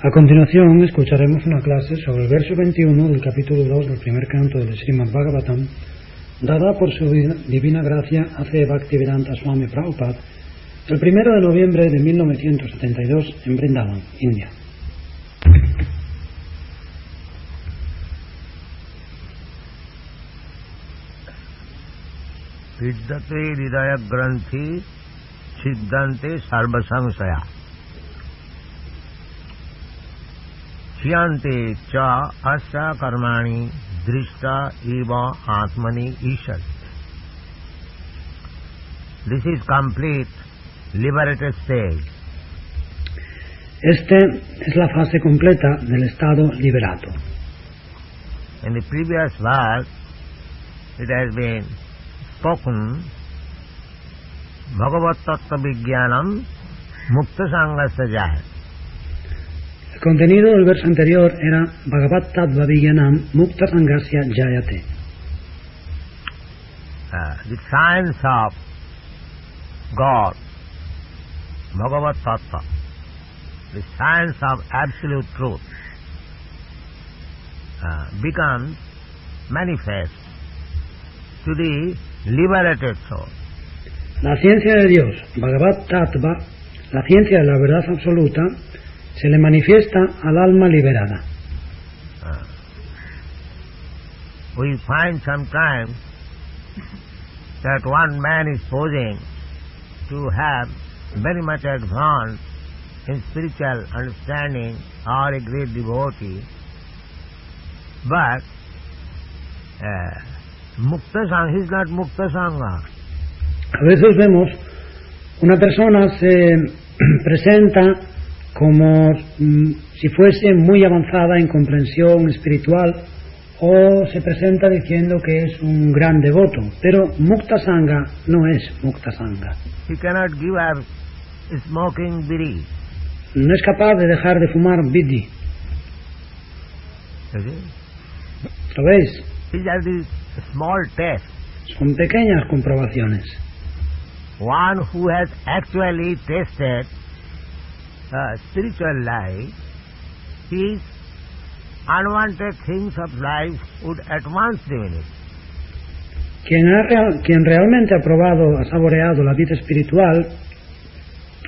A continuación escucharemos una clase sobre el verso 21 del capítulo 2 del primer canto del Srimad Bhagavatam, dada por su divina gracia A.C. Bhaktivedanta Swami Prabhupada el 1 de noviembre de 1972 en Vrindavan, India. Vidyate hridaya granthi siddhante sarva samsaya Chiyante cha asya karmani drishta eva atmani ishad. This is complete liberated stage. Este es la fase completa del estado liberado. In the previous verse, it has been spoken Bhagavat Tattva Vijnanam Mukta Sangasya Jaya. El contenido del verso anterior era Bhagavat Tattva Vijnanam Mukta Sangasya Jayate. The science of God, Bhagavat Tattva, the science of absolute truth, becomes manifest to the liberated soul. La ciencia de Dios, Bhagavat Tattva, la ciencia de la verdad absoluta, se le manifiesta al alma liberada. We find sometimes that one man is posing to have very much advanced in spiritual understanding or a great devotee, but Mukta Sangha, he is not Mukta Sangha. A veces vemos una persona se presenta como si fuese muy avanzada en comprensión espiritual o se presenta diciendo que es un gran devoto, pero Mukta Sangha no es Mukta Sangha. He cannot give up smoking bidi. No es capaz de dejar de fumar bidi. ¿Lo veis? These are the small tests. Son pequeñas comprobaciones. One who has actually tasted spiritual life, his unwanted things of life would at once diminish. Quien realmente ha probado, ha saboreado la vida espiritual,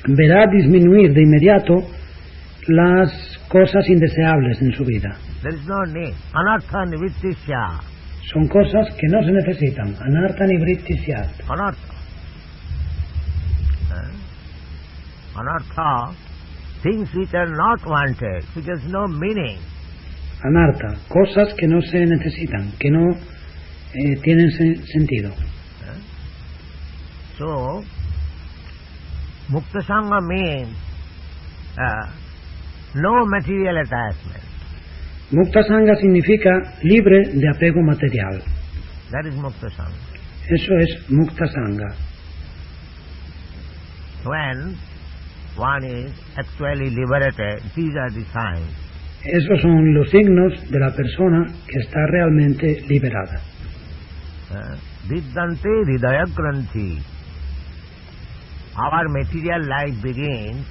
verá disminuir de inmediato las cosas indeseables en su vida. There is no need. Anartha nivrittisya. Son cosas que no se necesitan. Anartha nivrittisya. Anartha. Anartha, things which are not wanted, which has no meaning. Anartha, cosas que no se necesitan, que no tienen sentido. So, Mukta Sangha means no material attachment. Mukta Sangha significa libre de apego material. That is Mukta Sangha. Eso es Mukta Sangha. When one is actually liberated, these are the signs. Esos son los signos de la persona que está realmente liberada. Vidyante hridaya granthi. Our material life begins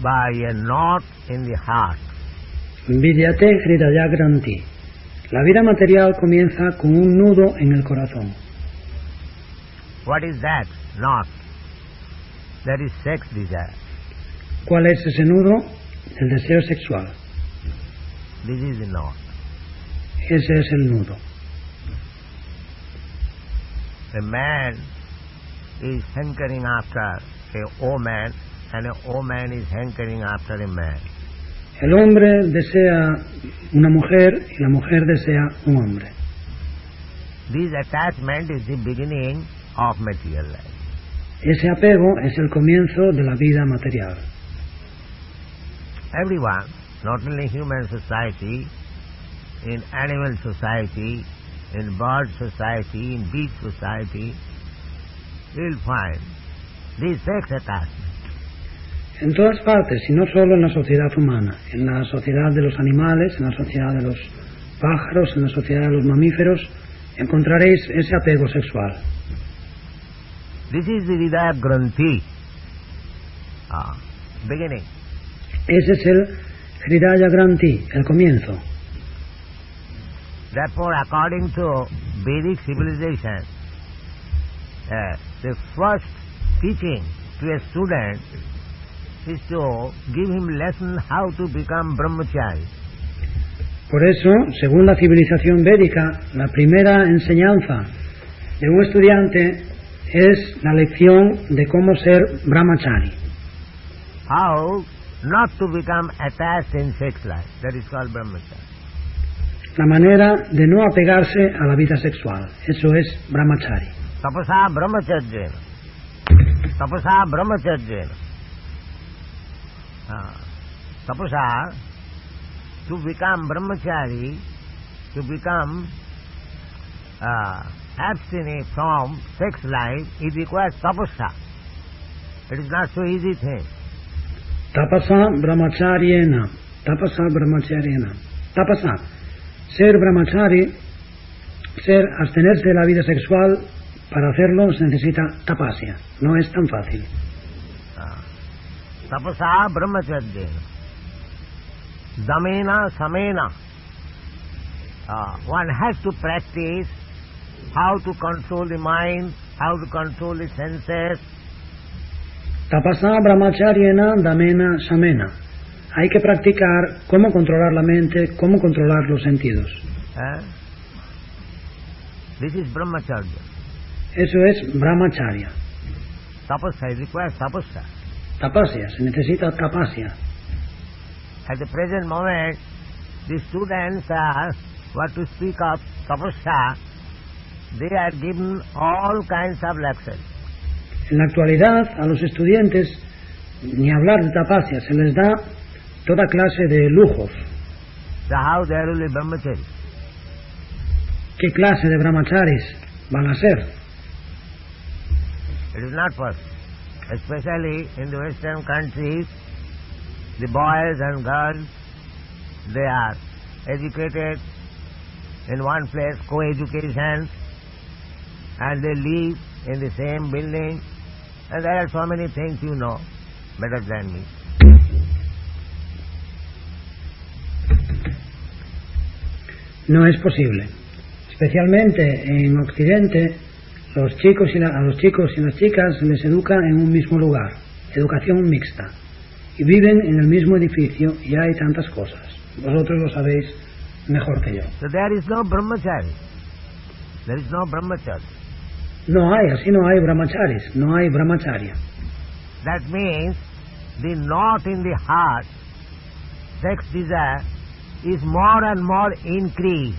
by a knot in the heart. Vidyate hridaya granthi. La vida material comienza con un nudo en el corazón. What is that knot? That is sex desire. ¿Cuál es ese nudo? El deseo sexual. This is the knot. Ese es el nudo. A man is hankering after a woman, and a woman is hankering after a man. El hombre desea una mujer y la mujer desea un hombre. This attachment is the beginning of material life. Ese apego es el comienzo de la vida material. Everyone, not only human society, in animal society, in bird society, in beast society, you will find this sex attachment. En todas partes, y no solo en la sociedad humana, en la sociedad de los animales, en la sociedad de los pájaros, en la sociedad de los mamíferos, encontraréis ese apego sexual. This is the Hridaya Granthi, beginning. Ese es el Hridaya Granthi, el comienzo. Therefore, according to Vedic civilization, the first teaching to a student is to give him lesson how to become brahmachari. Por eso, según la civilización védica, la primera enseñanza de un estudiante es la lección de cómo ser brahmachari. How not to become attached in sex life. That is called brahmachari. La manera de no apegarse a la vida sexual. Eso es brahmachari. Tapasa brahmacharya. Tapasa brahmacharya. Tapasa, to become brahmachari, to become abstinent from sex life, it requires tapasa. It is not so easy thing. Tapasa brahmacharyena. Tapasa brahmacharyena. Tapasa. Ser brahmachari, abstenerse de la vida sexual, para hacerlo se necesita tapasya. No es tan fácil. Tapasa brahmacharya. Damena samena. One has to practice how to control the mind, how to control the senses. Tapasa brahmacharyena damena samena. Hay que practicar cómo controlar la mente, cómo controlar los sentidos. This is brahmacharya. Eso es brahmacharya. Tapasya, it requires tapasya. Tapasya, se necesita tapasya. At the present moment, the students are, what to speak of tapasya, they are given all kinds of lectures. En la actualidad, a los estudiantes, ni hablar de tapasya, se les da toda clase de lujos. So how they will be brahmachari? ¿Qué clase de brahmacharis van a ser? It is not possible. Especially in the Western countries, the boys and girls, they are educated in one place, co-education, and they live in the same building, and there are so many things you know better than me. No es posible. Especialmente en Occidente, a los chicos y las chicas se les educa en un mismo lugar, educación mixta, y viven en el mismo edificio y hay tantas cosas. Vosotros lo sabéis mejor que yo. So there is no brahmachari. There is no brahmachari. No hay, así no hay brahmacharis, no hay brahmacharya. That means the knot in the heart, sex desire, is more and more increased.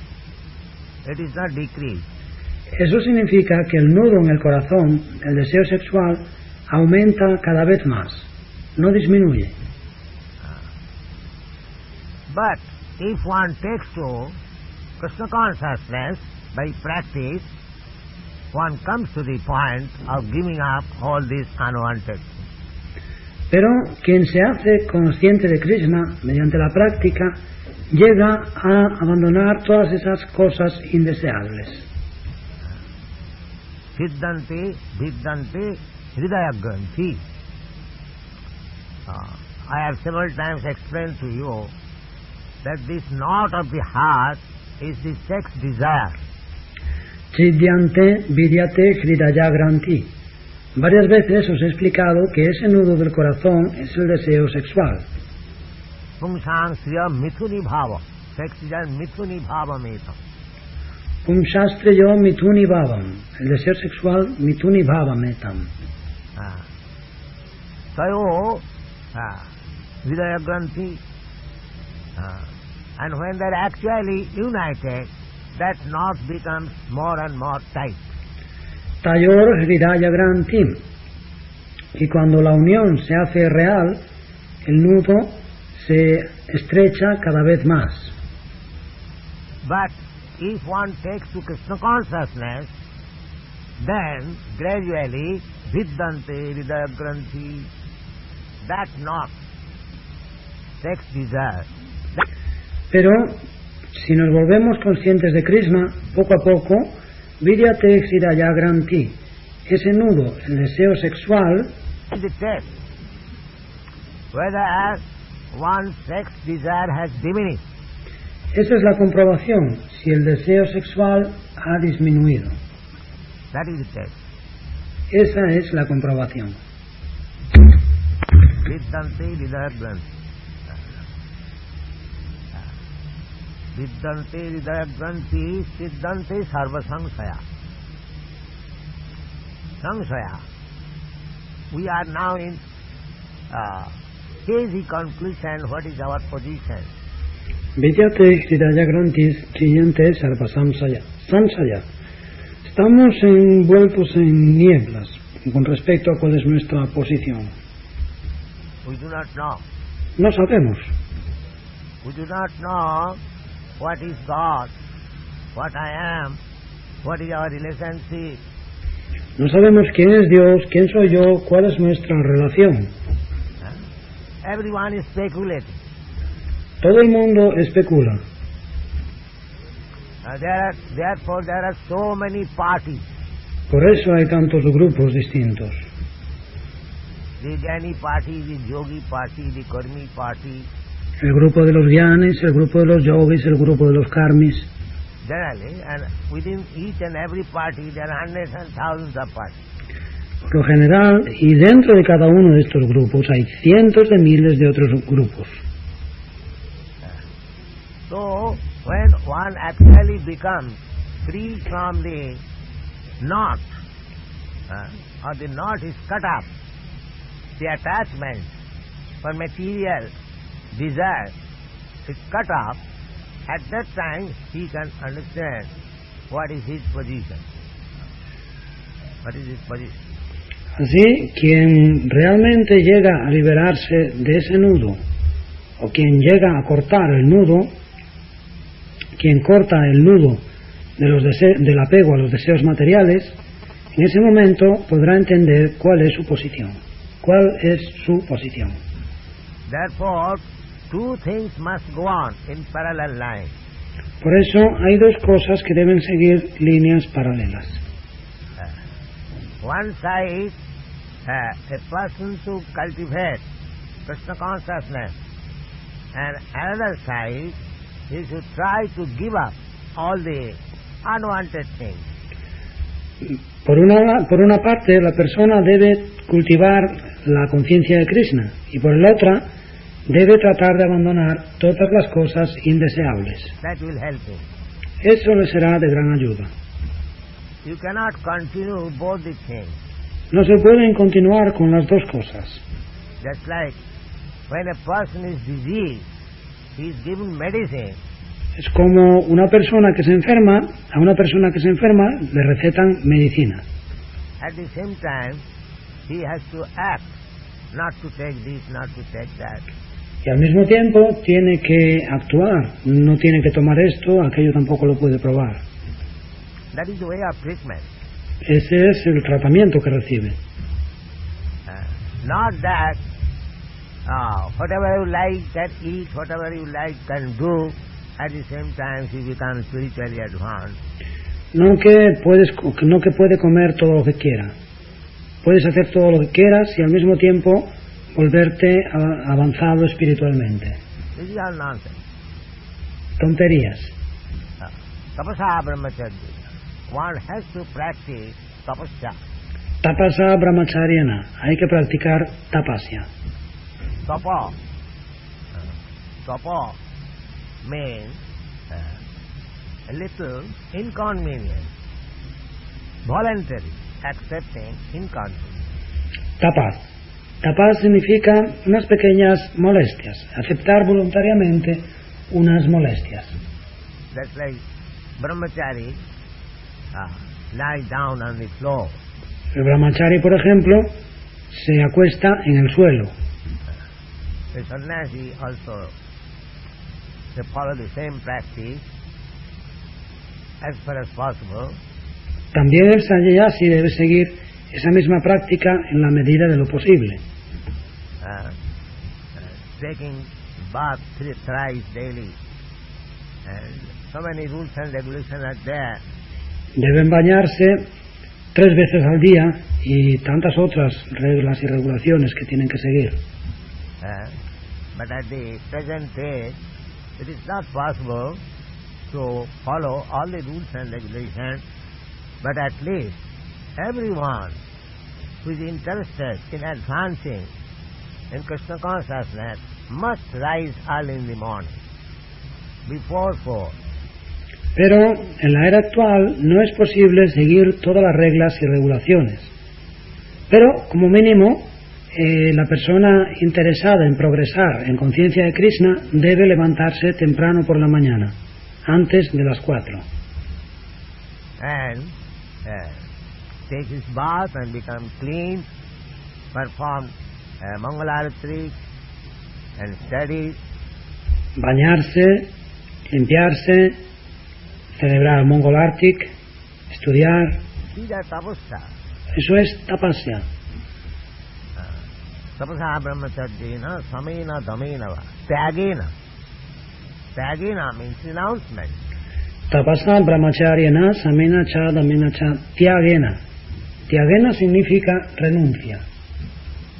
It is not decreased. Eso significa que el nudo en el corazón, el deseo sexual, aumenta cada vez más, no disminuye. But if one takes to Krishna consciousness by practice, one comes to the point of giving up all these unwanted. Pero quien se hace consciente de Krishna mediante la práctica llega a abandonar todas esas cosas indeseables. Siddhanti, Hridaya Granthi. I have several times explained to you that this knot of the heart is the sex desire. Siddhyante, Vidyate, Hridaya Granthi. Varias veces os he explicado que ese nudo del corazón es el deseo sexual. Pumsang Sriya Mithuni Bhava. Sex desire Mithuni Bhava Metam. Pumshastreyo Mithuni Bhavam. El deseo sexual Mithuni Bhava Metam. Tayo Hridaya Granthi. And when they are actually united, that knot becomes more and more tight. Tayor Hridaya Granthi. Y cuando la unión se hace real, el nudo se estrecha cada vez más. But if one takes to Krishna consciousness, then gradually Viddhante Hridaya Granthi, that knot, sex desire. Pero si nos volvemos conscientes de Krishna, poco a poco, Vidyate Hridaya Granthi, ese nudo, el deseo sexual, The test whether one's sex desire has diminished. Esa es la comprobación, si el deseo sexual ha disminuido. That is the test. Esa es la comprobación. Viddante hridaya granthi. Viddante hridaya granthi siddhante sarva samsaya. Samsaya. We are now in hazy conclusion. What is our position? Vidyate hridaya granthis chiyante sarva samsaya. Samsaya. Estamos envueltos en nieblas con respecto a cuál es nuestra posición. We do not know. No sabemos. We do not know what is God, what I am, what is our relationship. No sabemos quién es Dios, quién soy yo, cuál es nuestra relación. Everyone is speculating. Todo el mundo especula. Therefore there are so many parties. Por eso hay tantos grupos distintos. The Jnani party, the Yogi party, the Karmi party. El grupo de los Gyanis, el grupo de los Yogis, el grupo de los Karmis. Generally, and within each and every party there are hundreds and thousands of parties. Por lo general, y dentro de cada uno de estos grupos hay cientos de miles de otros grupos. So, when one actually becomes free from the knot, or the knot is cut off, the attachment for material desire is cut off, at that time he can understand what is his position. What is his position? Así, quien realmente llega a liberarse de ese nudo, o quien llega a cortar el nudo, quien corta el nudo del apego a los deseos materiales, en ese momento podrá entender cuál es su posición. ¿Cuál es su posición? Therefore, two things must go on in parallel lines. Por eso hay dos cosas que deben seguir líneas paralelas. One side, a person to cultivate Krishna consciousness, and another side, he should try to give up all the unwanted things. Por una parte, la persona debe cultivar la conciencia de Krishna, y por la otra, debe tratar de abandonar todas las cosas indeseables. That will help him. Eso le será de gran ayuda. You cannot continue both the things. No se pueden continuar con las dos cosas. Just like when a person is diseased, he is given medicine. Es como una persona que se enferma, a una persona que se enferma le recetan medicina. At the same time, he has to act, not to take this, not to take that. Y al mismo tiempo tiene que actuar, no tiene que tomar esto, aquello tampoco lo puede probar. That is the way of treatment. Ese es el tratamiento que recibe. Not that whatever you like can eat, whatever you like can do, at the same time he becomes spiritually advanced. No que puede comer todo lo que quiera. Puedes hacer todo lo que quieras y al mismo tiempo volverte avanzado espiritualmente. This is all nonsense. Tonterías. Tapasya brahmacharya. One has to practice tapasya. Tapasa brahmacharyana. Hay que practicar tapasya. Tapa. Tapa means a little inconvenience. Voluntary, accepting inconvenience. Tapas. Tapas significa unas pequeñas molestias. Aceptar voluntariamente unas molestias. That's like brahmachari lie down on the floor. El brahmachari, por ejemplo, se acuesta en el suelo. The sannyasi also, they follow the same practice as far as possible. También el sannyasi debe seguir esa misma práctica en la medida de lo posible. Taking bath thrice daily, and so many rules and regulations are there. Deben bañarse 3 veces al día y tantas otras reglas y regulaciones que tienen que seguir. But at the present day, it is not possible to follow all the rules and regulations, but at least everyone who is interested in advancing in Krishna consciousness must rise early in the morning, before 4. Pero en la era actual no es posible seguir todas las reglas y regulaciones. Pero, como mínimo, la persona interesada en progresar en conciencia de Krishna debe levantarse temprano por la mañana, antes de las 4. And take his bath and become clean, perform Mangalarati and study. Bañarse, limpiarse, celebrar Mangalartik, estudiar. Eso es tapasya. Tapasya brahmacharya, samena damena va. Tyagena. Tyagena means renouncement. Tapasya brahmacharyana, samena cha damena cha tyagena. Tyagena significa renuncia.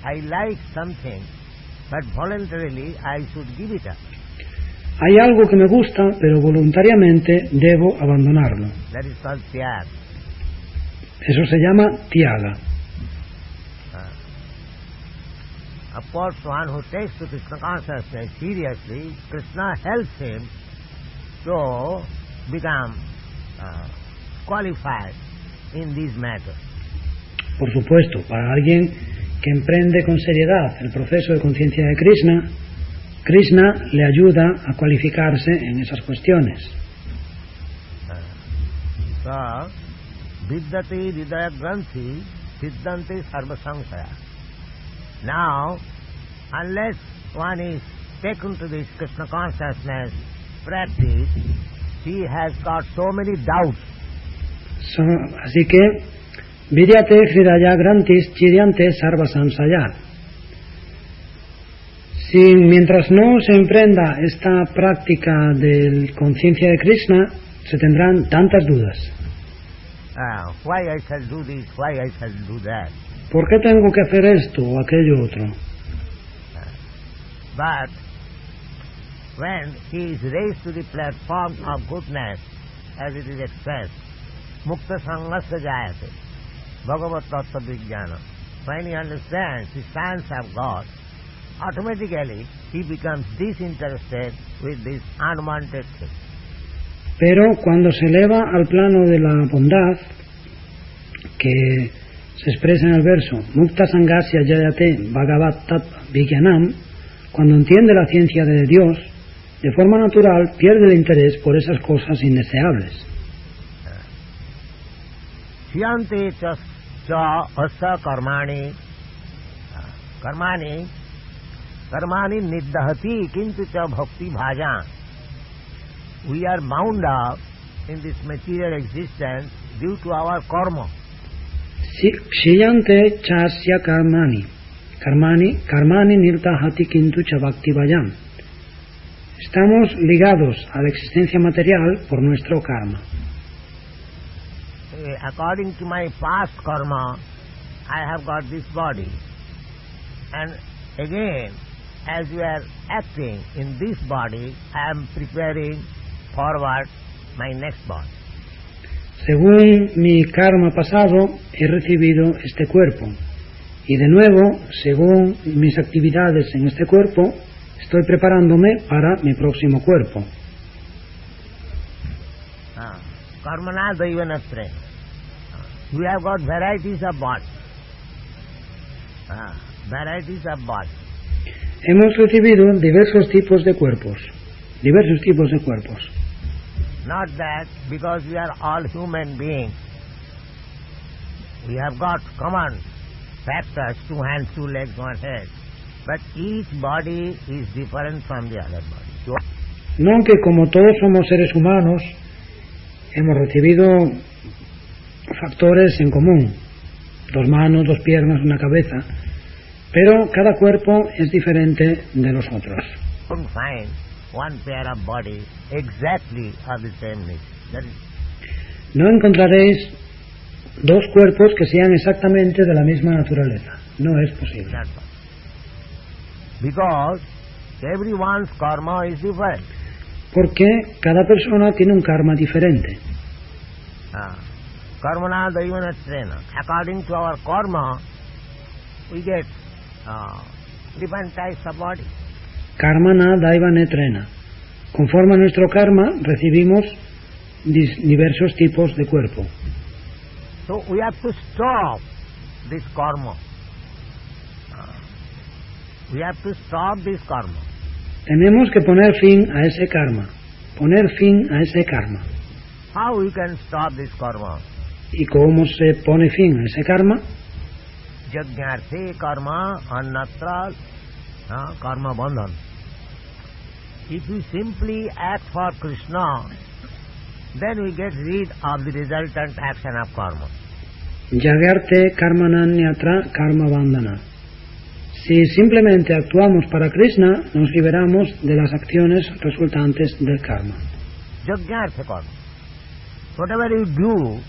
I like something, but voluntarily I should give it up. Hay algo que me gusta, pero voluntariamente debo abandonarlo. That is called tyag. Eso se llama tyaga. Of course, one who takes to Krishna consciousness seriously, Krishna helps him to become qualified in these matters. Por supuesto, para alguien que emprende con seriedad el proceso de conciencia de Krishna, Krishna le ayuda a cualificarse en esas cuestiones. So, vidyate hridaya granthi siddhante sarva samsaya. Now, unless one is taken to this Krishna consciousness practice, he has got so many doubts. Así que, vidyate hridaya granthis chidyante sarva samsaya. Mientras no se emprenda esta práctica de conciencia de Krishna, se tendrán tantas dudas. Why I shall do this, why I shall do that. ¿Por qué tengo que hacer esto o aquello otro? But when he is raised to the platform of goodness, as it is expressed, mukta sangasya jayate, bhagavat tattva vijnana. When he understands the science of God, automatically he becomes disinterested with this unwanted thing. Pero cuando se eleva al plano de la bondad, que se expresa en el verso Mukta Sangasya Jayate Bhagavat Tattva Vijnanam, cuando entiende la ciencia de Dios, de forma natural pierde el interés por esas cosas indeseables. Shyante cha asa karmani karmani niddhati kintu cha bhakti bhajan. We are bound up in this material existence due to our karma. Shiyante chasya karmani nirdahati kintu cha bhakti bhajan. Estamos ligados a la existencia material por nuestro karma. According to my past karma, I have got this body. And again, as we are acting in this body, I am preparing forward my next body. Según mi karma pasado, he recibido este cuerpo. Y de nuevo, según mis actividades en este cuerpo, estoy preparándome para mi próximo cuerpo. Karmana daivanatre. We have got varieties of bodies. Varieties of bodies. Hemos recibido diversos tipos de cuerpos. Not that because we are all human beings, we have got common factors, 2 hands, 2 legs, 1 head. But each body is different from the other body. No que como todos somos seres humanos, hemos recibido factores en común. 2 manos, 2 piernas, 1 cabeza. Pero cada cuerpo es diferente de los otros. Don't find one pair of body exactly of the same nature. No encontraréis 2 cuerpos que sean exactamente de la misma naturaleza. No es posible. Because Everyone's karma is different. Porque cada persona tiene un karma diferente. Karmana daivana trena. According to our karma, we get different types of body. Karmana daivane trena. Conforme a nuestro karma, recibimos diversos tipos de cuerpo. So we have to stop this karma. We have to stop this karma. Tenemos que poner fin a ese karma. Poner fin a ese karma. How we can stop this karma? ¿Y cómo se pone fin a ese karma? Yajñarthe karma annatra karma bandhan. If we simply act for Krishna, then we get rid of the resultant action of karma. Yagarte karmananyatra karma bandhana. Si simplemente actuamos para Krishna, nos liberamos de las acciones resultantes del karma. Yajñarthe karma. Whatever you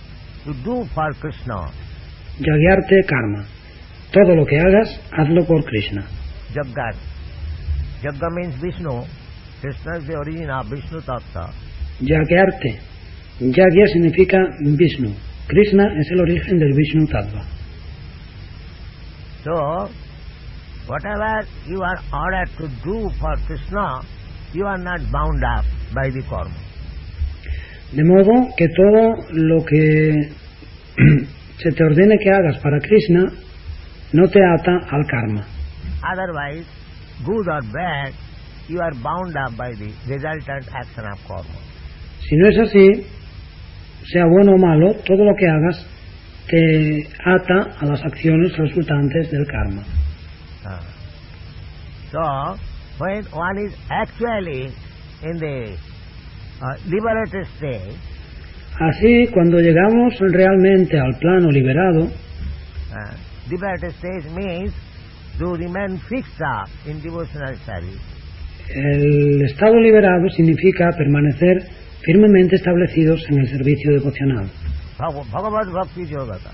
do for Krishna. Yagyarte karma. Todo lo que hagas, hazlo por Krishna. Jaggat. Jagga means Vishnu. Krishna is the origin of Vishnu Tattva. Yagyarte. Yagya significa Vishnu. Krishna es el origen del Vishnu Tattva. So, whatever you are ordered to do for Krishna, you are not bound up by the karma. De modo que todo lo que se te ordene que hagas para Krishna no te ata al karma. Otherwise, good or bad, you are bound up by the resultant action of karma. Si no es así, sea bueno o malo, todo lo que hagas te ata a las acciones resultantes del karma. So, when one is actually in the liberated state, así, cuando llegamos realmente al plano liberado, liberated state means to remain fixed up in devotional service. El estado liberado significa permanecer firmemente establecidos en el servicio devocional. Bhagavad Bhakti Yogata.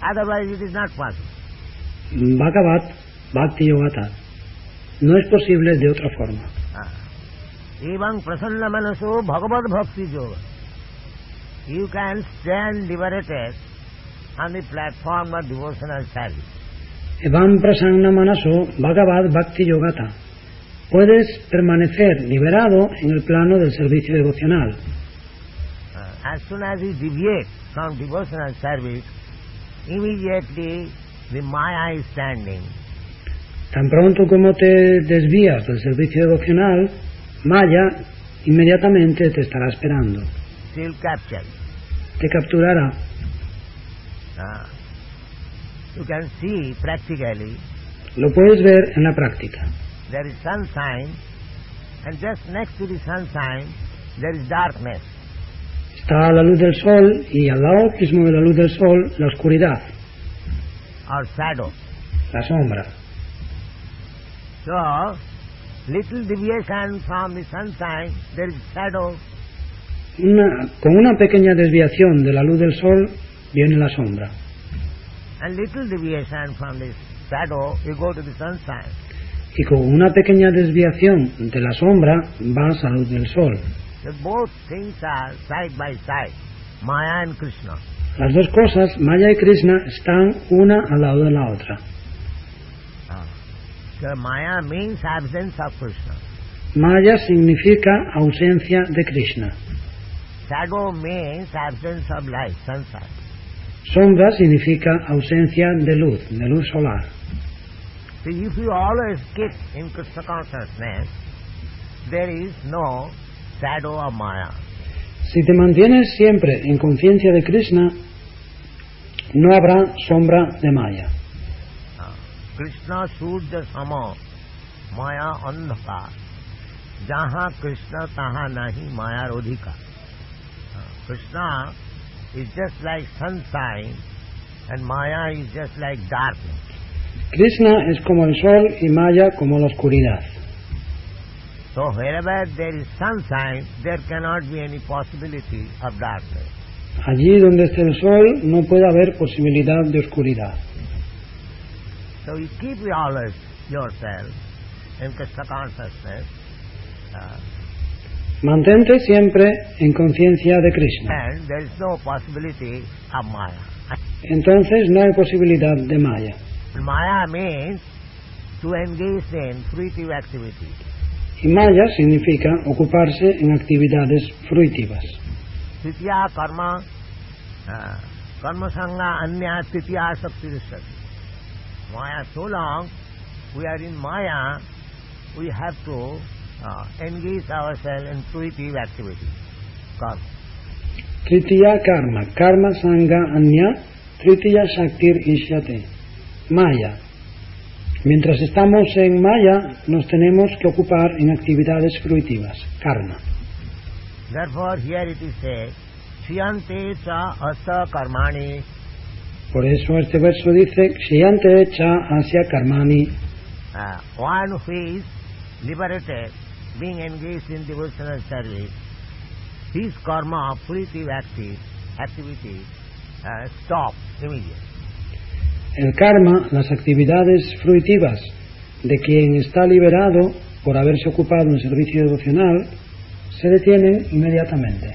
Otherwise it is not possible. Bhagavat Bhakti Yogata. No es posible de otra forma. Evam prasanna manaso Bhagavad Bhakti Yoga. You can stand liberated on the platform of devotional service. Evam prasanna manaso Bhagavad Bhakti Yogata. Puedes permanecer liberado en el plano del servicio devocional. As soon as you deviate from devotional service, immediately the Maya is standing. Tan pronto como te desvías del servicio devocional, Maya inmediatamente te estará esperando. She will capture. Te capturará. You can see practically. Lo puedes ver en la práctica. There is sunshine, and just next to the sunshine, there is darkness. Está la luz del sol y al lado mismo de la luz del sol, la oscuridad. Or shadow. La sombra. So, little deviation from the sunshine, there is shadow. Con una pequeña desviación de la luz del sol, viene la sombra. And little deviation from the shadow, you go to the sunshine. Y con una pequeña desviación de la sombra, vas a la luz del sol. Both things are side by side, Maya and Krishna. Las dos cosas, Maya y Krishna, están una al lado de la otra. So Maya means absence of Krishna. Maya significa ausencia de Krishna. Shadow means absence of light, sunshine. Sombra significa ausencia de luz solar. So if you always keep in Krishna consciousness, there is no shadow of Maya. Si te mantienes siempre en conciencia de Krishna, no habrá sombra de Maya. Krishna Surya Sama Maya Andhaka Jaha Krishna Taha Nahi Maya Rodhika. Krishna is just like sunshine and Maya is just like darkness. Krishna es como el sol y Maya como la oscuridad. So wherever there is sunshine, there cannot be any possibility of darkness. Allí donde esté el sol no puede haber posibilidad de oscuridad. So you keep always yourself in Krishna consciousness. Mantente siempre en conciencia de Krishna. And there is no possibility of Maya. Entonces no hay posibilidad de Maya. Maya means to engage in fruitive activities. Y Maya significa ocuparse en actividades fruitivas. Titiya karma, karma sangha anya titiya sakti risati. Maya, so long we are in Maya, we have to engage ourselves in fruitive activities. Karma. Tritiya karma, karma sangha anya, tritiya shaktir ishyate. Maya. Mientras estamos en Maya, nos tenemos que ocupar en actividades fruitivas, karma. Therefore, here it is said, Shriyante cha asa karmani. Por eso este verso dice, Shriyante cha asya karmani. One who is liberated, being engaged in devotional service, his karma, fruitive activities, stop immediately. El karma, las actividades fruitivas de quien está liberado por haberse ocupado en servicio devocional, se detienen inmediatamente.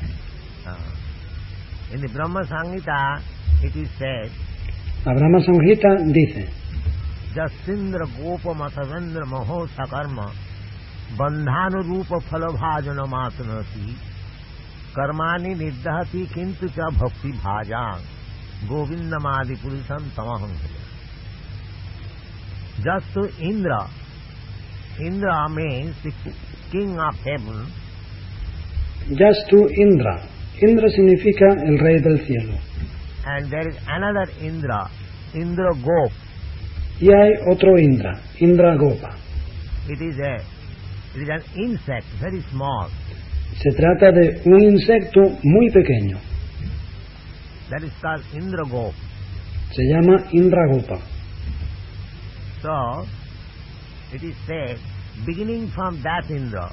In the Brahma Samhita, it is said, La Brahma Samhita dice, Jasindra gopa masavendra maho sakarma bandhanu rupa phalabhajana matanati karmani niddhati kintu cha bhakti bhajang govindamadi purusham tamaham. Just to Indra means the king of heaven. Just to Indra. Indra significa el rey del cielo. And there is another Indra, Indra Gop. Y hay otro Indra, Indra Gopa. It is an insect, very small. Se trata de un insecto muy pequeño. That is called Indra Gop. Se llama Indra Gopa. So, it is said, beginning from that Indra,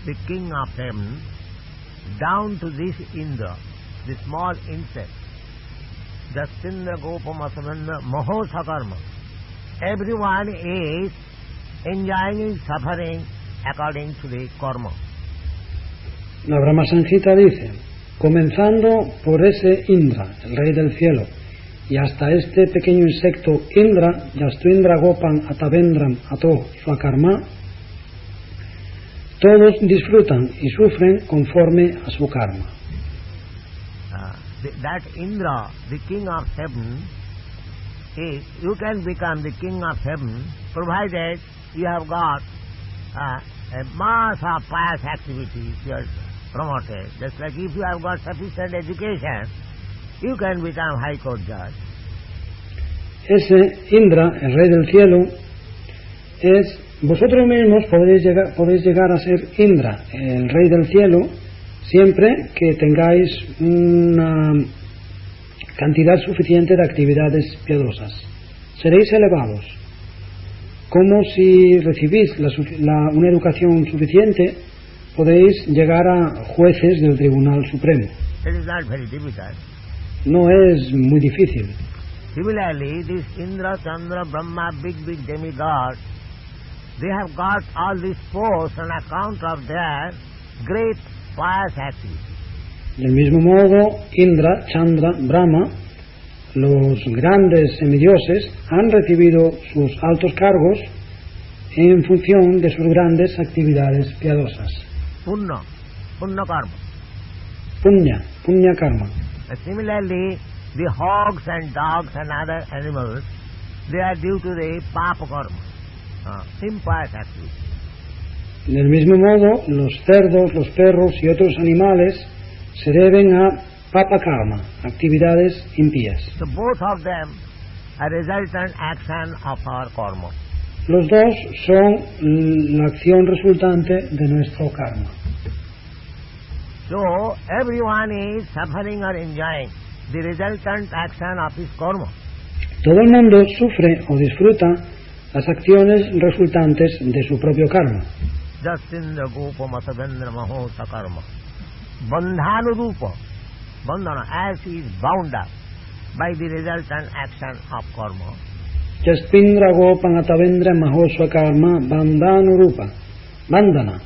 the king of heaven, down to this Indra, the small insect, Jasindra Gopa Masavendra Maho Sakarma. Everyone is enjoying suffering according to the karma. La Brahma Samhita dice, comenzando por ese Indra, el rey del cielo, y hasta este pequeño insecto Indra, Yastu Indra Gopan Atavendram Ato Swakarma, todos disfrutan y sufren conforme a su karma. That Indra, the king of heaven, you can become the king of heaven provided you have got a mass of pious activities you are promoted. Just like if you have got sufficient education, you can become high court judge. Ese Indra, el rey del cielo, es vosotros mismos podéis llegar a ser Indra, el rey del cielo, siempre que tengáis una cantidad suficiente de actividades piadosas. Seréis elevados. Como si recibís una educación suficiente, podéis llegar a jueces del Tribunal Supremo. It is not very difficult. No es muy difícil. Similarly, this Indra, Chandra, Brahma, big demigods, they have got all this force on account of their great pious activity. Del mismo modo, Indra, Chandra, Brahma, los grandes semidioses, han recibido sus altos cargos en función de sus grandes actividades piadosas. Punna karma. Punya karma. Similarly, the hogs and dogs and other animals, they are due to the papa karma, impious activity. Del mismo modo, los cerdos, los perros y otros animales se deben a papa karma, actividades impías. So both of them are resultant action of our karma. Los dos son la acción resultante de nuestro karma. So everyone is suffering or enjoying the resultant action of his karma. Todo el mundo sufre o disfruta las acciones resultantes de su propio karma. Jasindra Gopa Masavendra Maho Sakarma. Bandhanu Rupa. Bandhana, as he is bound up by the resultant action of karma. Yaspindra Gopan Atavendra Mahoswa Karma Bandhanurupa. Bandhana.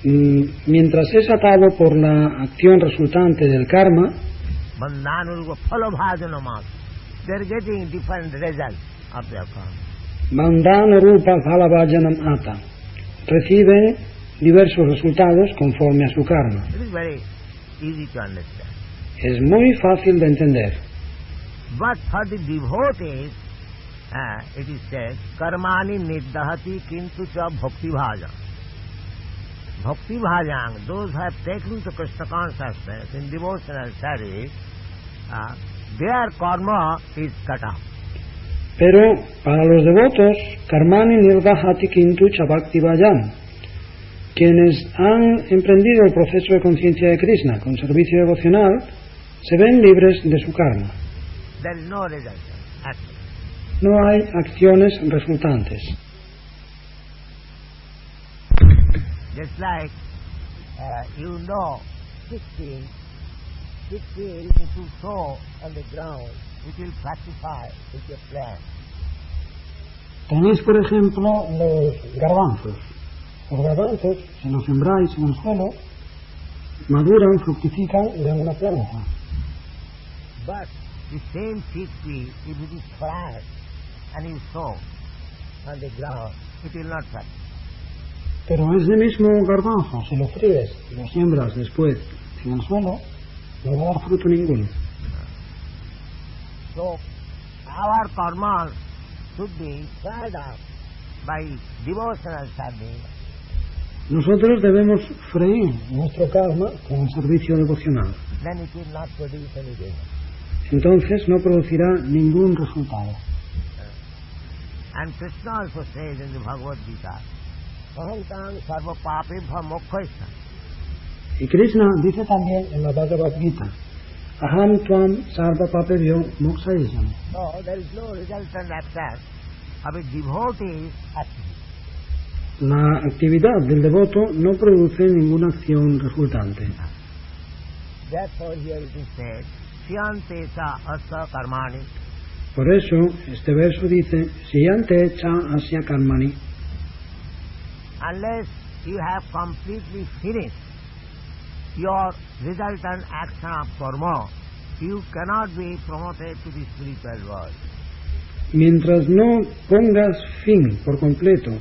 Mientras es atado por la acción resultante del karma, Bandhanurupa Phalabhajanamata. They are getting different results of their karma. Bandhanurupa Phalabhajanam Ata. Reciben diversos resultados conforme a su karma. It is very easy to understand. Es muy fácil de entender. But for the devotees, it is said, karmani niddahati kintu cha bhakti bhajam. Bhakti bhajam, those who have taken to Krishna consciousness in devotional service, their karma is cut off. Pero para los devotos, karmani nirdahati kintu cha bhakti bhajam, quienes han emprendido el proceso de conciencia de Krishna con servicio devocional, se ven libres de su karma. There is no result. No hay acciones resultantes. Just like, 16 if you sow on the ground, it will fructify with your plant. Tenéis, por ejemplo, los garbanzos. Los garbanzos, si los sembráis en el suelo, maduran, fructifican y dan una planta. But the same fig tree, if it is flat and you sow on the ground, it will not fructify. Pero ese mismo garbanzo, si lo fríes y lo siembras después en el suelo, no va a dar fruto ninguno. So, our karma should be dried up by devotional service. Nosotros debemos freír nuestro karma con el servicio devocional. Then it will not produce anything. Entonces no producirá ningún resultado. And Krishna also says in the Bhagavad Gita, Ahantam sarva papebha moksha. Y Krishna dice también en la Bhagavad Gita, Aham Tvam Sarva Papebhyo Mokshayasam. So there is no resultant aspect of a devotee's activity. La actividad del devoto no produce ninguna acción resultante. Therefore here it is said, Shyante sa asa karmani. Por eso este verso dice, Siyante cha asya karmani. Unless you have completely finished your resultant action of karma, you cannot be promoted to the spiritual world. Mientras no pongas fin por completo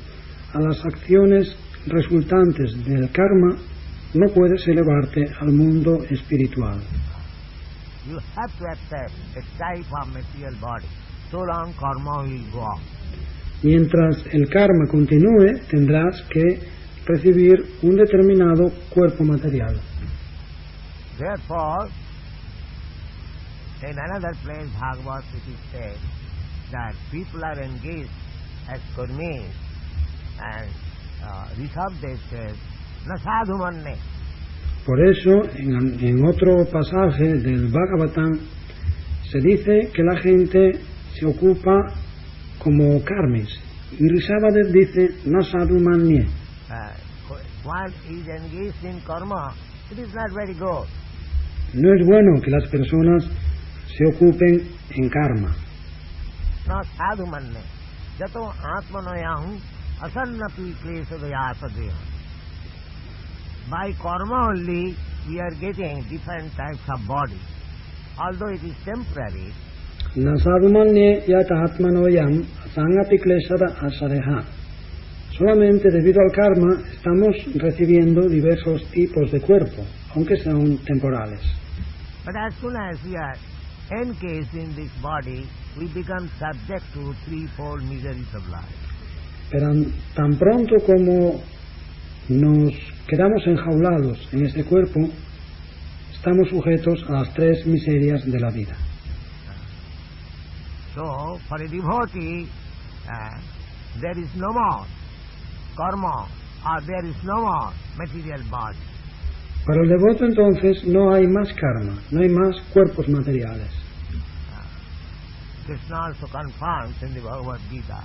a las acciones resultantes del karma, no puedes elevarte al mundo espiritual. You have to accept a type of material body. So long karma will go on. Mientras el karma continúe, tendrás que recibir un determinado cuerpo material. Therefore, in another place, Bhagavad, it is said that people are engaged as karmis, and Rishabdev says, na sadhu manne. Por eso, en otro pasaje del Bhagavatam, se dice que la gente se ocupa como karmis. Y Rishabdev dice, na sadhu manye. One is engaged in karma, it is not very good. No es bueno que las personas se ocupen en karma. Na sadhu manne. Jato atmanayam asannapi klesadayasadeha. By karma only we are getting different types of body. Although it is temporary, Na sadhumanye yata atmanoyam asangapi klesada asareha. Solamente debido al karma estamos recibiendo diversos tipos de cuerpo, aunque sean temporales. but as soon as we are encased in this body, we become subject to threefold miseries of life. Pero tan pronto como nos quedamos enjaulados en ese cuerpo, estamos sujetos a las tres miserias de la vida. So, for a devotee, there is no more karma, or there is no more material body. Para el devoto entonces no hay más karma, no hay más cuerpos materiales. Krishna also confirms in the Bhagavad Gita,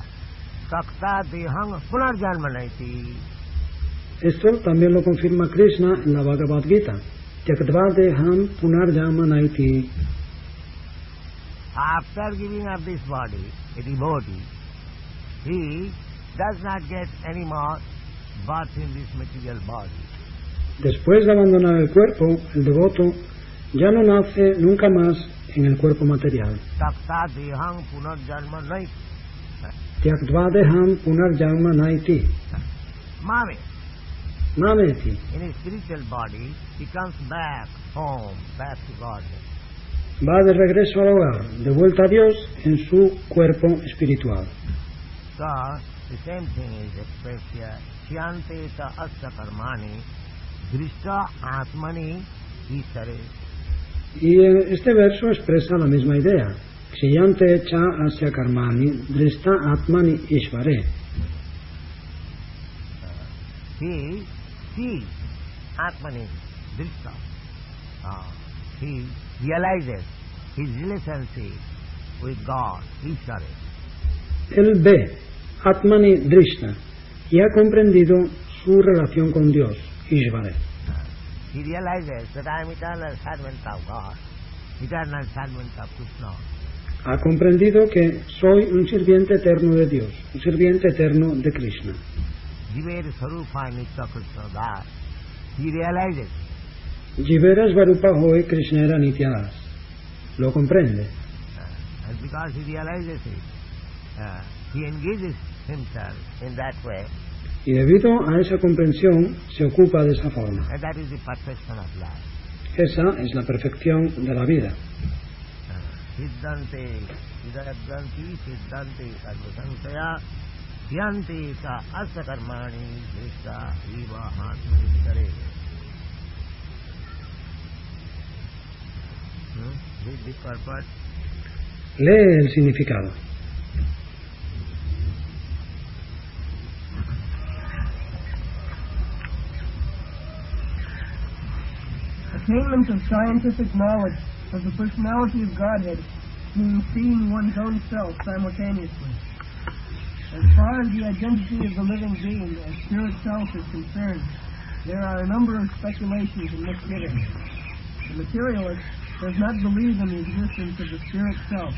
Sakta dehang punarjanmanaiti. Esto también lo confirma Krishna en la Bhagavad Gita. Tyaktva deham punarjamanaiti. after giving up this body, a devotee, he does not get any more birth in this material body. Después de abandonar el cuerpo, el devoto ya no nace nunca más en el cuerpo material. Takta deham punarjanma naiti. Tyaktva deham punarjanma naiti. Mame. Mameti. In a spiritual body, he comes back home, back to Godhead. Va de regreso al hogar, de vuelta a Dios en su cuerpo espiritual. So, the same thing is expressed here. Shyante ta asya karmani, drishta atmani isare. Y este verso expresa la misma idea. Ksiyante cha asya karmani, drishta atmani ishvare. He sees atmani drishta. He realizes his relationship with God, Ishvara. Él ve Atmani Drishta y ha comprendido su relación con Dios, Ishvara. He realizes that I am eternal servant of God, eternal servant of Krishna. Ha comprendido que soy un sirviente eterno de Dios, un sirviente eterno de Krishna. Jiver Sarupa Nitya Krishna Das. He realizes. Jivera Svarupa Hoy Krishna era Nityadas. Lo comprende. And because he realizes it, he engages himself in that way. Y debido a esa comprensión, se ocupa de esa forma. And that is the perfection of life. Esa es la perfección de la vida. Siddhante, siddhanti, siddhante, sarvasansaya, yante ka asya karmani, drishta, viva, hatmanittare. Read the purport. Lee el significado. Attainment of scientific knowledge of the personality of Godhead means seeing one's own self simultaneously. As far as the identity of the living being as spirit self is concerned, there are a number of speculations and misgivings. The materialist does not believe in the existence of the spirit self,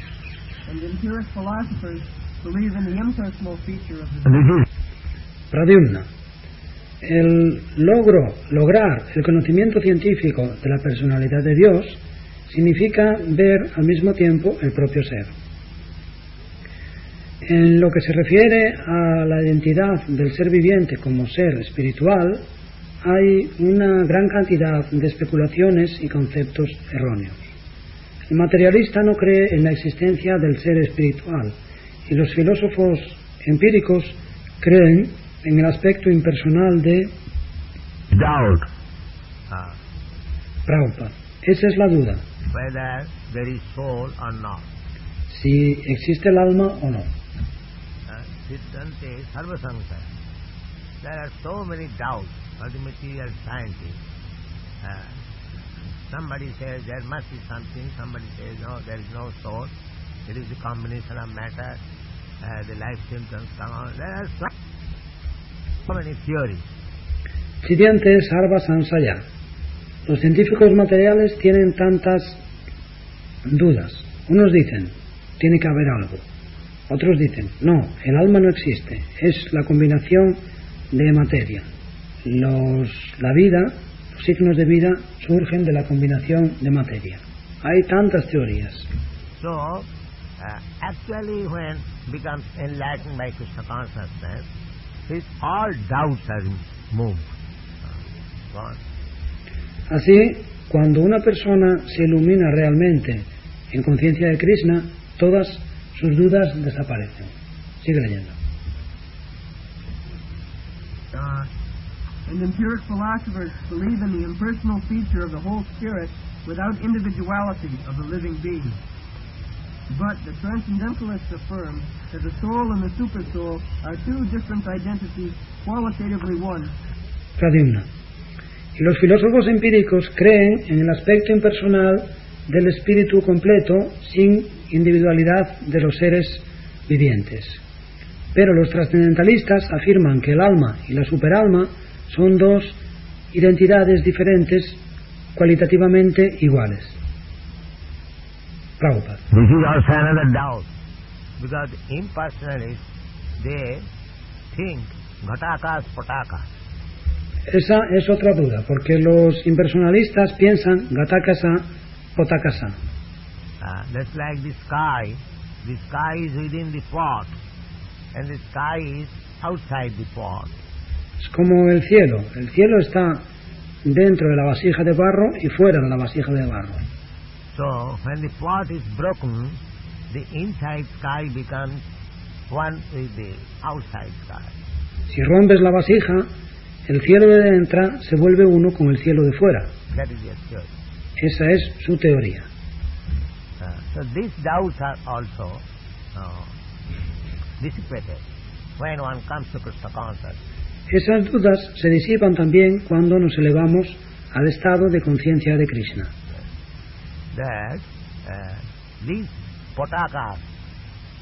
and empiric philosophers believe in the impersonal feature of the Pradyumna. Lograr el conocimiento científico de la personalidad de Dios significa ver al mismo tiempo el propio ser. En lo que se refiere a la identidad del ser viviente como ser espiritual, hay una gran cantidad de especulaciones y conceptos erróneos. El materialista no cree en la existencia del ser espiritual y los filósofos empíricos creen en el aspecto impersonal de Doubt. Prabhupada. Esa es la duda. Whether there is soul or not. Si existe el alma o no. Siddhante sarvasansaya. There are so many doubts of the material scientists. Somebody says there must be something, somebody says no, there is no soul. It is a combination of matter, the life symptoms come on. There are so many theories. Siddhante sarva sansaya. Los científicos materiales tienen tantas dudas. Unos dicen, tiene que haber algo. Otros dicen, no, el alma no existe, es la combinación de materia. La vida, los signos de vida surgen de la combinación de materia. Hay tantas teorías. So, actually when becomes enlightened by Krishna consciousness, all doubts are moved. Gone. Así, cuando una persona se ilumina realmente en conciencia de Krishna, todas sus dudas desaparecen. Sigue leyendo. And empiric philosophers believe in the impersonal feature of the whole spirit without individuality of the living being. But the transcendentalists affirm that the soul and the supersoul are two different identities, qualitatively one. Pradyumna. Y los filósofos empíricos creen en el aspecto impersonal del espíritu completo sin individualidad de los seres vivientes. Pero los trascendentalistas afirman que el alma y la superalma son dos identidades diferentes, cualitativamente iguales. Prabhupada. This is also another doubt, because impersonalists, they think Ghatakas, Patakas. Esa es otra duda, porque los impersonalistas piensan Gatakasa, Potakasa. That's like the sky. The sky is within the pot, and the sky is outside the pot. Es como el cielo está dentro de la vasija de barro y fuera de la vasija de barro. So, when the pot is broken, the inside sky becomes one with the outside sky. Si rompes la vasija, el cielo de dentro se vuelve uno con el cielo de fuera. That is their theory. Esa es su teoría. So these doubts are also dissipated when one comes to Krishna consciousness. Esas dudas se disipan también cuando nos elevamos al estado de conciencia de Krishna. That these potakas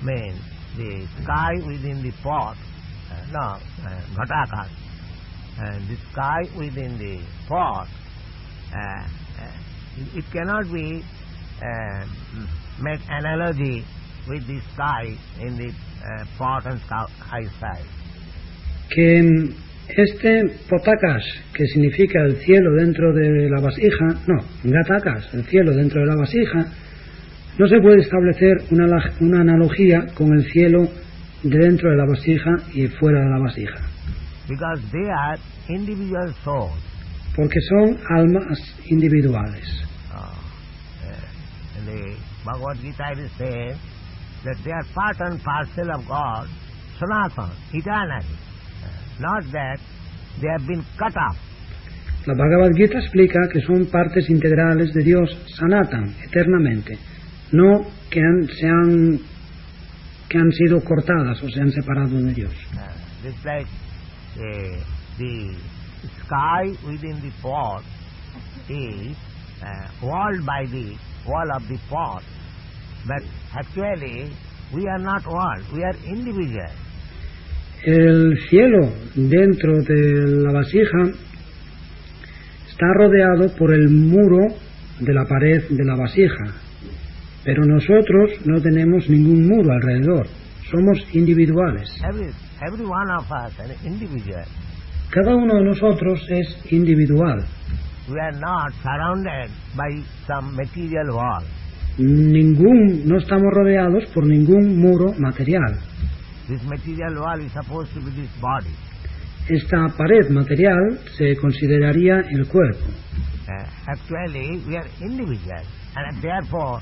mean the sky within the pot, ghatakas, and the sky within the pot, it cannot be made analogy with the sky in the pot and sky side. Que este potakas, que significa el cielo dentro de la vasija, no, gatakas, el cielo dentro de la vasija, no se puede establecer una analogía con el cielo de dentro de la vasija y fuera de la vasija. Because they are individual souls. Porque son almas individuales. The Bhagavad Gita is saying that they are part and parcel of God, Sanatana, eternally. Not that they have been cut off. La Bhagavad Gita explica que son partes integrales de Dios, Sanatan, eternamente. No que han sido cortadas o se han separado de Dios. Just like the sky within the pot is walled by the wall of the pot, but actually we are not walled, we are individual. El cielo dentro de la vasija está rodeado por el muro de la pared de la vasija, pero nosotros no tenemos ningún muro alrededor, somos individuales. Every one of us an individual. Cada uno de nosotros es individual. We are not surrounded by some material wall. No estamos rodeados por ningún muro material. This material wall is supposed to be this body. Esta pared material se consideraría el cuerpo. Actually, we are individual, and therefore,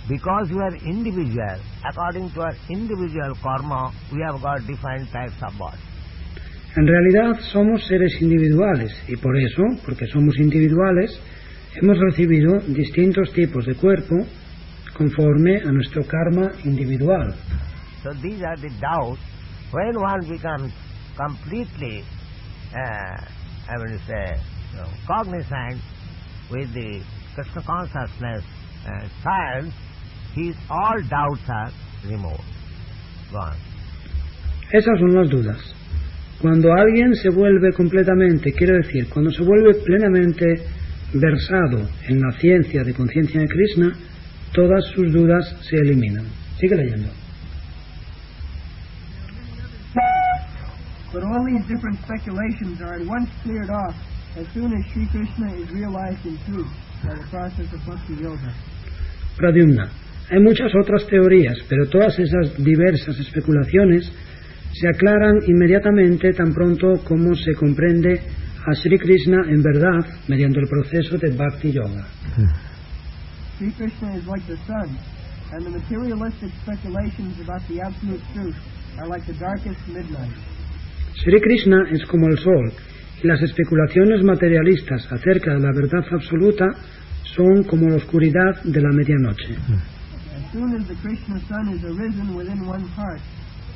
because we are individual, according to our individual karma, we have got different types of body. En realidad somos seres individuales y por eso, porque somos individuales, hemos recibido distintos tipos de cuerpo conforme a nuestro karma individual. So these are the doubts. When one becomes completely, cognizant with the Krishna consciousness science, all doubts are removed, gone. Esas son las dudas. Cuando alguien se vuelve completamente, quiero decir, cuando se vuelve plenamente versado en la ciencia de conciencia de Krishna, todas sus dudas se eliminan. Sigue leyendo. But all these different speculations are at once cleared off as soon as Sri Krishna is realized in truth by the process of Bhakti Yoga. Pradyumna. Hay muchas otras teorías, pero todas esas diversas especulaciones se aclaran inmediatamente tan pronto como se comprende a Sri Krishna en verdad mediante el proceso de Bhakti Yoga. Sri Krishna is like the sun, and the materialistic speculations about the absolute truth are like the darkest midnight. Sri Krishna es como el sol, y las especulaciones materialistas acerca de la verdad absoluta son como la oscuridad de la medianoche. As soon as the Krishna sun is arisen within one's heart,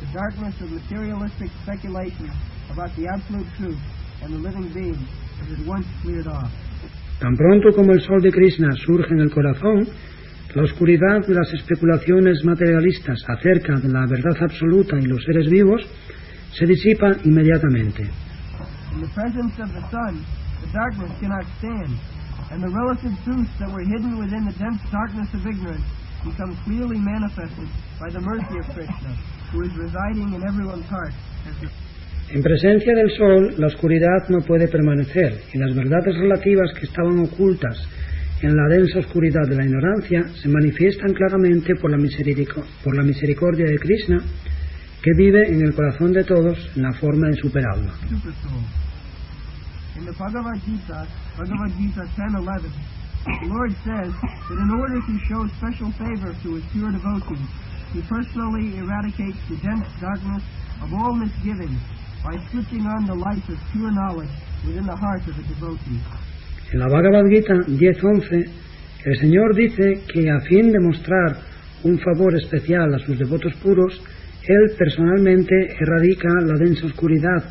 the darkness of materialistic speculation about the absolute truth and the living being is at once cleared off. Tan pronto como el sol de Krishna surge en el corazón, la oscuridad de las especulaciones materialistas acerca de la verdad absoluta y los seres vivos se disipa inmediatamente. In the presence of the sun, the darkness cannot stand, and the relative truths that were hidden within the dense darkness of ignorance become clearly manifested by the mercy of Krishna, who is residing in everyone's heart. En presencia del sol, la oscuridad no puede permanecer, y las verdades relativas que estaban ocultas en la densa oscuridad de la ignorancia se manifiestan claramente por la misericordia de Krishna, que vive en el corazón de todos en la forma de superalma. In the Bhagavad Gita 10:11, the Lord says that in order to show special favor to his pure devotees, he personally eradicates the dense darkness of all misgivings by switching on the light of pure knowledge within the heart of the devotee. En la Bhagavad Gita 10:11, el Señor dice que a fin de mostrar un favor especial a sus devotos puros, Él personalmente erradica la densa oscuridad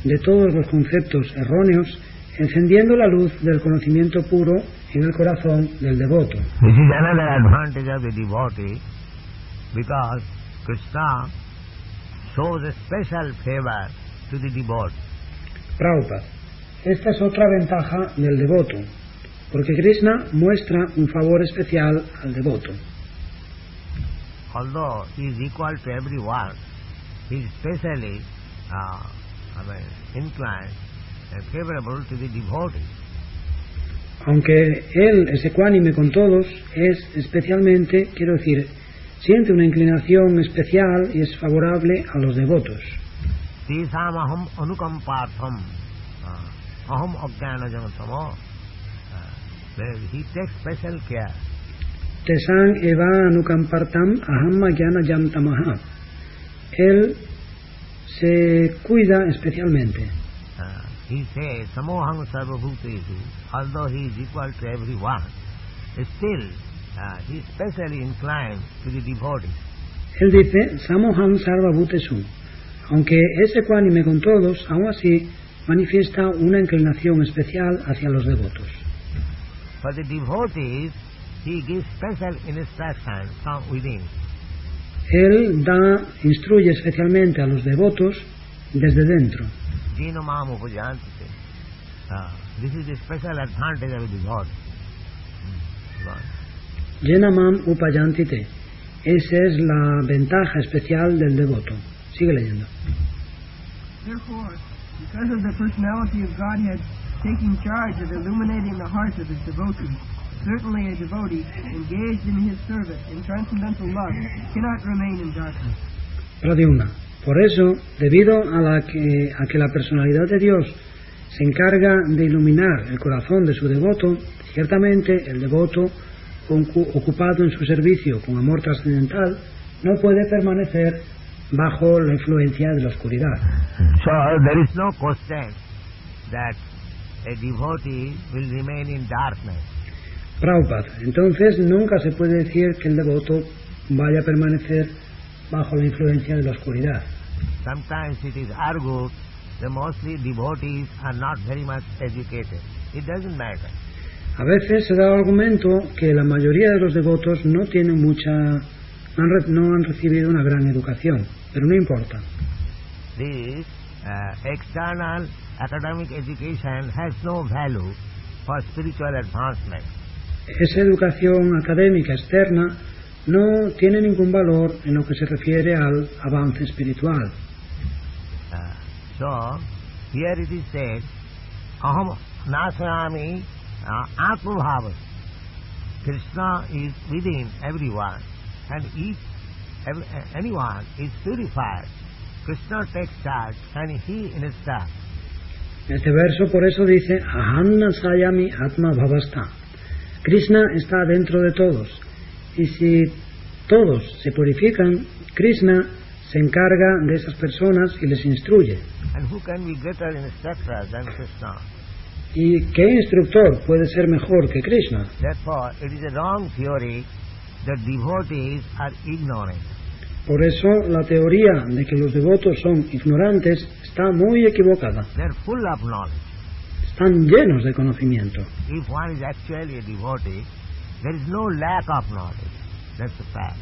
de todos los conceptos erróneos, encendiendo la luz del conocimiento puro en el corazón del devoto. This is another advantage of the devotee, because Krishna shows a special favor to the devotee. Prabhupada, esta es otra ventaja del devoto, porque Krishna muestra un favor especial al devoto. Although he is equal to everyone, he is specially inclined and favorable to the devotee. Aunque él es ecuánime con todos, es especialmente, quiero decir, siente una inclinación especial y es favorable a los devotos. Tesam aham anukampatham aham ajnanajam tamo. He takes special care. Tesam eva anukampartam aham ajnanajam tamaha. Él se cuida especialmente. He says, Samoham sarvabhutesu, although he is equal to everyone, still he is specially inclined to the devotees. Él dice, Samoham sarvabhutesu, aunque es ecuánime con todos, aún así manifiesta una inclinación especial hacia los devotos. For the devotees, he gives special instruction from within. Él instruye especialmente a los devotos desde dentro. This is the special advantage of the devotee. Yenamam upayantite. Esa es la ventaja especial del devoto. Sigue leyendo. Therefore, because of the personality of Godhead taking charge of illuminating the hearts of his devotees, certainly a devotee engaged in his service in transcendental love cannot remain in darkness. Pradyumna. Por eso, debido a que la personalidad de Dios se encarga de iluminar el corazón de su devoto, ciertamente el devoto, ocupado en su servicio con amor trascendental, no puede permanecer bajo la influencia de la oscuridad. So there is no question that a devotee will remain in darkness. Prabhupada, entonces nunca se puede decir que el devoto vaya a permanecer bajo la influencia de la oscuridad. Sometimes it is argued that mostly devotees are not very much educated. It doesn't matter. A veces se da el argumento que la mayoría de los devotos no tienen no han recibido una gran educación, pero no importa. This external academic education has no value for spiritual advancement. Esa educación académica externa no tiene ningún valor en lo que se refiere al avance espiritual. So, here it is said, aham nasayami atmabhava. Krishna is within everyone, and anyone is purified. Krishna takes charge, and he instructs. Este verso por eso dice, aham nasayami atmabhavasta. Krishna está dentro de todos. Y si todos se purifican, Krishna se encarga de esas personas y les instruye. And who can be greater instructor than Krishna? ¿Y qué instructor puede ser mejor que Krishna? Therefore, it is a wrong theory that devotees are ignorant. Por eso, la teoría de que los devotos son ignorantes está muy equivocada. They are full of knowledge. Están llenos de conocimiento. If one is actually a devotee, there is no lack of knowledge. That's a fact.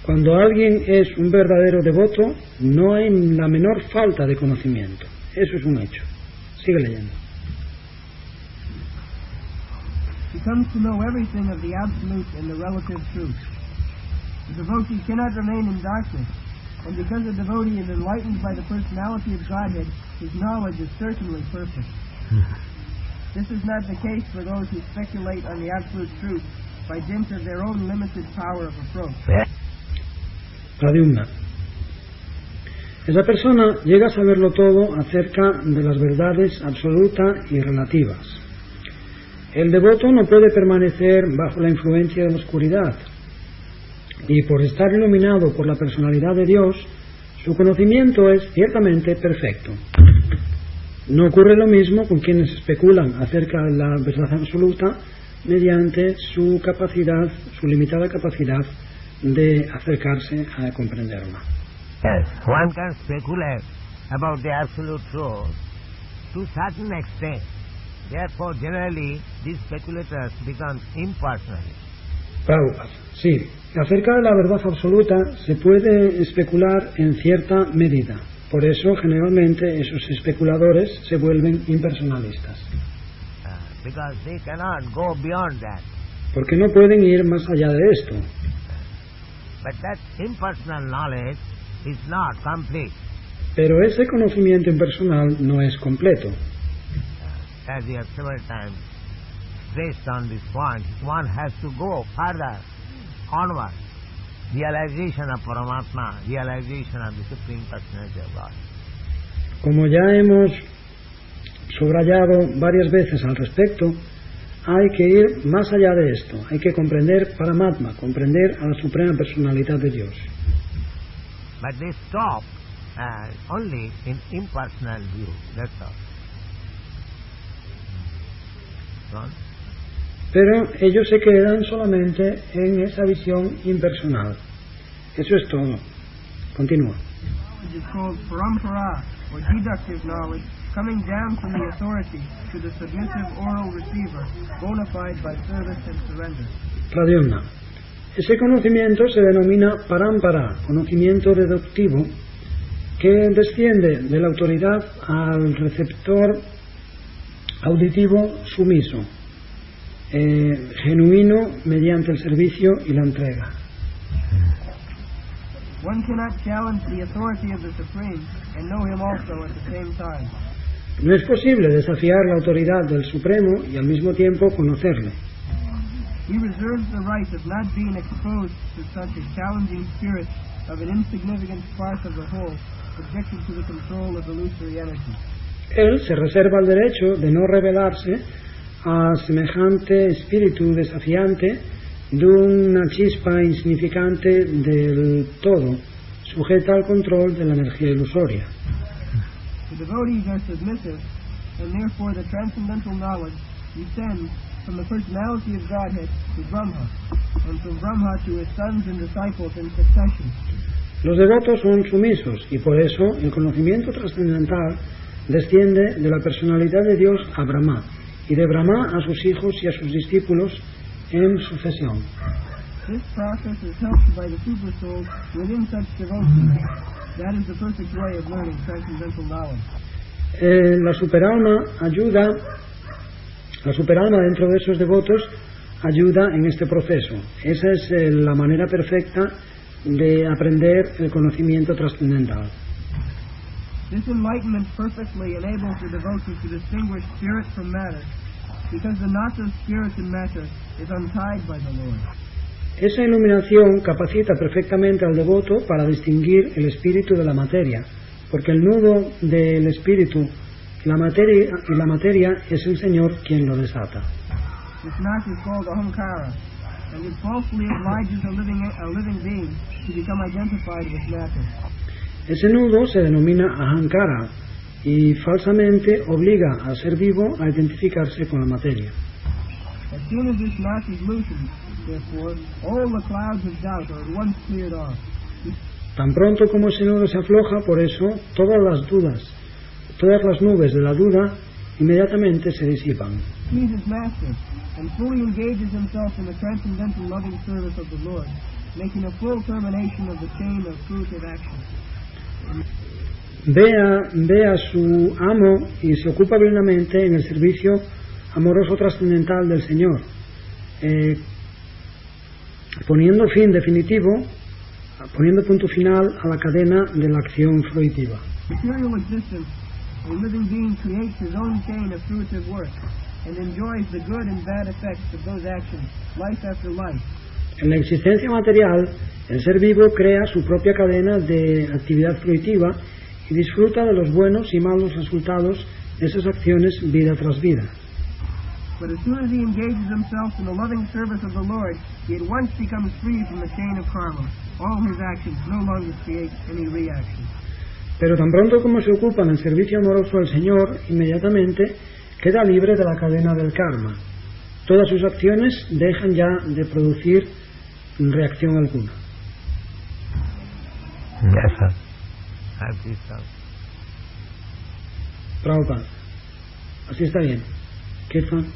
Cuando alguien es un verdadero devoto, no hay la menor falta de conocimiento. Eso es un hecho. Sigue leyendo. he comes to know everything of the absolute and the relative truth. The devotee cannot remain in darkness, and because the devotee is enlightened by the personality of Godhead, his knowledge is certainly perfect. This is not the case for those who speculate on the absolute truth by dint of their own limited power of approach. Pradyumna. Esa persona llega a saberlo todo acerca de las verdades absolutas y relativas. El devoto no puede permanecer bajo la influencia de la oscuridad, y por estar iluminado por la personalidad de Dios, su conocimiento es ciertamente perfecto. No ocurre lo mismo con quienes especulan acerca de la verdad absoluta mediante su capacidad, su limitada capacidad de acercarse a comprenderla. Yes, one can speculate about the absolute truth to certain extent. Therefore, generally, these speculators become impersonal. Prabhupada, sí, acerca de la verdad absoluta se puede especular en cierta medida. Por eso, generalmente, esos especuladores se vuelven impersonalistas. Because they cannot go beyond that. Porque no pueden ir más allá de esto. But that impersonal knowledge is not complete. Pero ese conocimiento impersonal no es completo. As we have several times stressed on this point, one has to go further, onward. Realization of Paramatma, realization of the Supreme Personality of God. Como ya hemos subrayado varias veces al respecto, hay que ir más allá de esto, hay que comprender Paramatma, comprender a la Suprema Personalidad de Dios. But they stop only in impersonal view, that's all. Right? Pero ellos se quedan solamente en esa visión impersonal. Eso es todo. Continúa. It is called parampara, or deductive knowledge, coming down from the authority to the submissive oral receiver, bona fide by service and surrender. Pradyumna. Ese conocimiento se denomina parampara, conocimiento deductivo, que desciende de la autoridad al receptor auditivo sumiso, genuino mediante el servicio y la entrega. One cannot challenge the authority of the Supreme and know him also at the same time. No es posible desafiar la autoridad del Supremo y al mismo tiempo conocerle. He reserves the right of not being exposed to such a challenging spirit of an insignificant part of the whole, subjected to the control of illusory energy. Él se reserva el derecho de no revelarse a semejante espíritu desafiante de una chispa insignificante del todo, sujeta al control de la energía ilusoria. The devotees are submissive, and therefore the transcendental knowledge descends from the personality of Godhead to Brahma, and from Brahma to his sons and disciples in succession. Los devotos son sumisos y por eso el conocimiento trascendental desciende de la personalidad de Dios a Brahma y de Brahma a sus hijos y a sus discípulos en sucesión. This process is helped by the supersoul within such devotees. That is the perfect way of learning transcendental knowledge. La superalma dentro de esos devotos ayuda en este proceso. Esa es la manera perfecta de aprender el conocimiento trascendental. This enlightenment perfectly enables the devotee to distinguish spirit from matter, because the knot of spirit and matter is untied by the Lord. Esa iluminación capacita perfectamente al devoto para distinguir el espíritu de la materia, porque el nudo del espíritu y la materia es el Señor quien lo desata. This knot is called ahankara, and it falsely obliges a living being to become identified with matter. Ese nudo se denomina ahankara y falsamente obliga al ser vivo a identificarse con la materia. As soon as this knot is loosened, therefore, all the clouds of doubt are at once cleared off. Tan pronto como ese nudo se afloja, por eso todas las nubes de la duda inmediatamente se disipan. He is his master, and fully engages himself in the transcendental loving service of the Lord, making a full termination of the chain of fruitive action. Ve a su amo y se ocupa plenamente en el servicio amoroso trascendental del Señor, poniendo fin definitivo, poniendo punto final a la cadena de la acción fruitiva. Material existence, a living being creates his own chain of fruitive work and enjoys the good and bad effects of those actions, life after life. En la existencia material, el ser vivo crea su propia cadena de actividad fruitiva y disfruta de los buenos y malos resultados de esas acciones vida tras vida. But as soon as he engages himself in the loving service of the Lord, he at once becomes free from the chain of karma. All his actions no longer create any reaction. Pero tan pronto como se ocupa en el servicio amoroso al Señor, inmediatamente queda libre de la cadena del karma. Todas sus acciones dejan ya de producir reacción alguna. Yes, sir. Así está. Prabhupada. Así está bien. Kirtan.